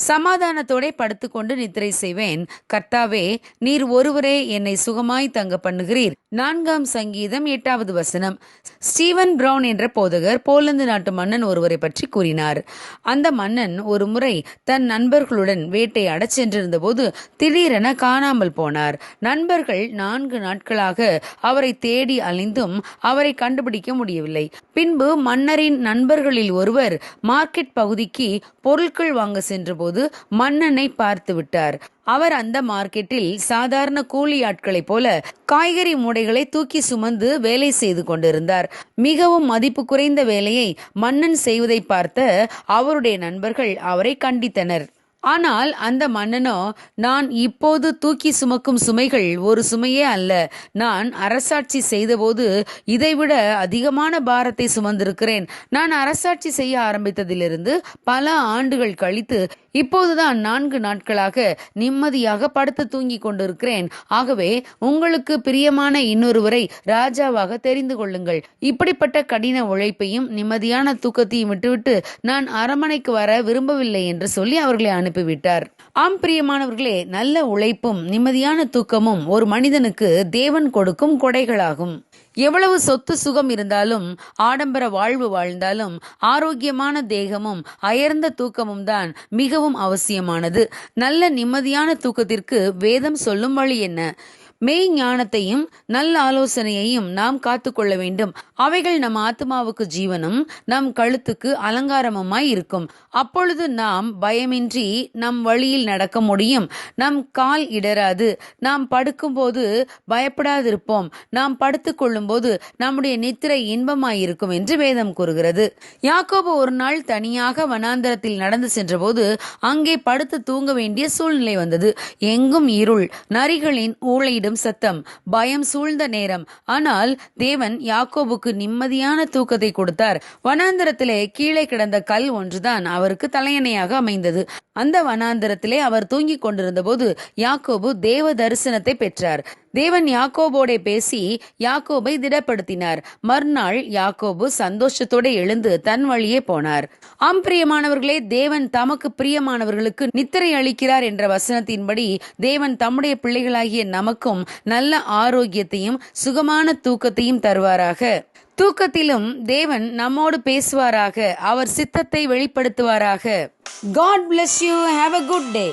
சமாதானத்தோட படுத்துக்கொண்டு நித்திரை செய்வேன். கர்த்தாவே, நீர் ஒருவரே என்னை சுகமாய் தங்க பண்ணுகிறீர். 4ஆம் சங்கீதம் 8வது வசனம். ஸ்டீவன் பிரவுன் என்ற போதகர் போலந்து நாட்டு மன்னன் ஒருவரை பற்றி கூறினார். அந்த மன்னன் ஒரு முறை தன் நண்பர்களுடன் வேட்டையாடச் சென்றிருந்த போது திடீரென காணாமல் போனார். நண்பர்கள் 4 நாட்களாக அவரை தேடி அலைந்தும் அவரை கண்டுபிடிக்க முடியவில்லை. பின்பு மன்னரின் நண்பர்களில் ஒருவர் மார்க்கெட் பகுதிக்கு பொருட்கள் வாங்க சென்றபோது மன்னனை பார்த்து விட்டார். அவர் அந்த மார்க்கெட்டில் சாதாரண கூலி ஆட்களைப் போல காய்கறி மூடைகளை தூக்கி சுமந்து வேலை செய்து கொண்டிருந்தார். மிகவும் மதிப்பு குறைந்த வேலையை மன்னன் செய்வதை பார்த்த அவருடைய நண்பர்கள் அவரை கண்டித்தனர். ஆனால் அந்த மன்னனோ, நான் இப்போது தூக்கி சுமக்கும் சுமைகள் ஒரு சுமையே அல்ல. நான் அரசாட்சி செய்தபோது இதைவிட அதிகமான பாரத்தை சுமந்திருக்கிறேன். நான் அரசாட்சி செய்ய ஆரம்பித்ததிலிருந்து பல ஆண்டுகள் கழித்து இப்போதுதான் 4 நாட்களாக நிம்மதியாக படுத்து தூங்கி கொண்டிருக்கிறேன். ஆகவே உங்களுக்கு பிரியமான இன்னொருவரை ராஜாவாக தெரிந்து கொள்ளுங்கள். இப்படிப்பட்ட கடின உழைப்பையும் நிம்மதியான தூக்கத்தையும் விட்டுவிட்டு நான் அரண்மனைக்கு வர விரும்பவில்லை என்று சொல்லி அவர்களை அனுப்பிவிட்டார். ஆம் பிரியமானவர்களே, நல்ல உழைப்பும் நிம்மதியான தூக்கமும் ஒரு மனிதனுக்கு தேவன் கொடுக்கும் கொடைகளாகும். எவ்வளவு சொத்து சுகம் இருந்தாலும், ஆடம்பர வாழ்வு வாழ்ந்தாலும், ஆரோக்கியமான தேகமும் அயர்ந்த தூக்கமும் தான் மிகவும் அவசியமானது. நல்ல நிம்மதியான தூக்கத்திற்கு வேதம் சொல்லும் வழி என்ன? மெய் ஞானத்தையும் நல்ல ஆலோசனையையும் நாம் காத்துக்கொள்ள வேண்டும். அவைகள் நம் ஆத்மாவுக்கு ஜீவனும் நம் கழுத்துக்கு அலங்காரமுமாய் இருக்கும். அப்பொழுது நாம் பயமின்றி நம் வழியில் நடக்க முடியும். நம் கால் இடராது. நாம் படுக்கும்போது பயப்படாதிருப்போம். நாம் படுத்துக்கொள்ளும் போது நம்முடைய நித்திரை இன்பமாயிருக்கும் என்று வேதம் கூறுகிறது. யாக்கோபு ஒரு நாள் தனியாக வனாந்தரத்தில் நடந்து சென்றபோது அங்கே படுத்து தூங்க வேண்டிய சூழ்நிலை வந்தது. எங்கும் இருள், நரிகளின் ஊளையிடும் சத்தம், பயம் சூழ்ந்த நேரம். ஆனால் தேவன் யாக்கோபுக்கு நிம்மதியான தூக்கத்தை கொடுத்தார். வனாந்தரத்திலே கீழே கிடந்த கல் ஒன்றுதான் அவருக்கு தலையணையாக அமைந்தது. அந்த வனாந்தரத்திலே அவர் தூங்கிக் கொண்டிருந்த போது யாக்கோபு தேவ தரிசனத்தை பெற்றார். தேவன் யாக்கோபோட பேசி யாக்கோபை திடப்படுத்தினார். மறுநாள் யாக்கோபு சந்தோஷத்தோட எழுந்து தன் வழியே போனார். ஆம் பிரியமானவர்களே, தேவன் தமக்கு பிரியமானவர்களுக்கு நித்திரை அளிக்கிறார் என்ற வசனத்தின்படி தேவன் தம்முடைய பிள்ளைகளாகிய நமக்கும் நல்ல ஆரோக்கியத்தையும் சுகமான தூக்கத்தையும் தருவாராக. தூக்கத்திலும் தேவன் நம்மோடு பேசுவாராக. அவர் சித்தத்தை வெளிப்படுத்துவாராக. God bless you. Have a good day.